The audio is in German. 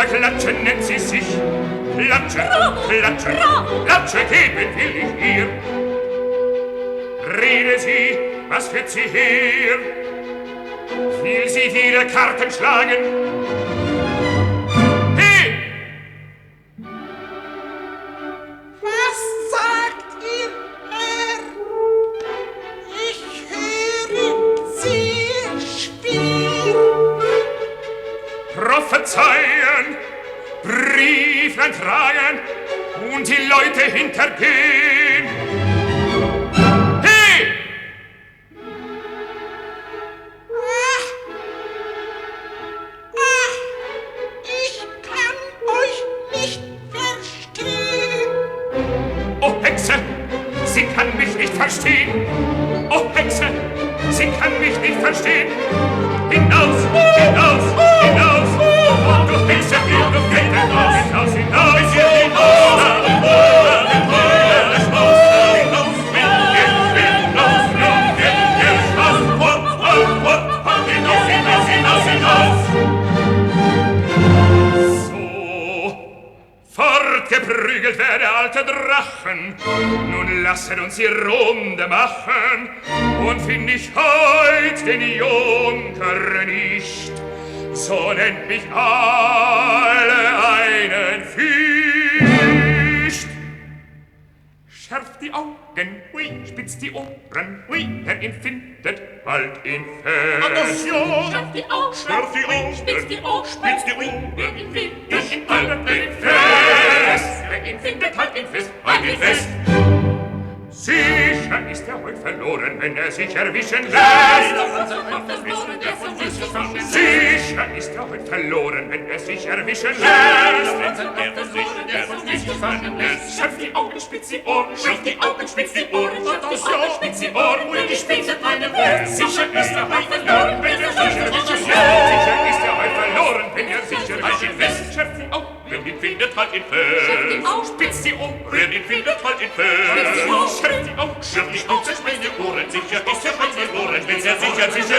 Klatsche nennt sie sich. Klatsche, Klatsche, Klatsche geben will ich ihr. Rede sie, was führt sie her? Will sie wieder Karten schlagen? Hey! Was sagt ihr, Herr? Ich höre sehr schwer. Prophezeien, Brieflein tragen und die Leute hintergehen. Hey! Ich kann euch nicht verstehen. Oh Hexe, sie kann mich nicht verstehen. Oh Hexe, sie kann mich nicht verstehen. Hinaus, hinaus, hinaus. Du Hexe, du Fette, hinaus, hinaus, fortgeprügelt wär der alte Drachen. Nun lasset uns die Runde machen und find ich heut den Junker nicht, so nennt mich alle einen Fisch. Schärft die Augen, hui, spitzt die Ohren, hui, wer ihn findet, bald ihn fest. Attention! Schärft die Augen, spitzt die Ohren, spitzt die Ohren, wer ihn findet, bald ihn fest. wer ihn findet, halt ihn fest, halt ihn fest. Sicher ist er heut verloren, wenn er sich erwischen lässt. Sicher ist er heut verloren, wenn er sich erwischen lässt. Schärft die Augen, spitzt die Ohren, schärft die Augen, spitzt die Ohren, Attention, spitzt die Ohren, und die Spitze meine Wurst. Sicher ist er heut verloren, wenn er sich erwischen lässt. Sicher ist er heut verloren, wenn er sich erwischen lässt. Schärft die Augen, wer ihn findet, halt ihn fest. Spitzt die Ohren, wer ihn findet, halt ihn fest. Schärft die Augen, spitzt die Ohren, sicher ist er heut verloren, wenn er sich erwischen lässt.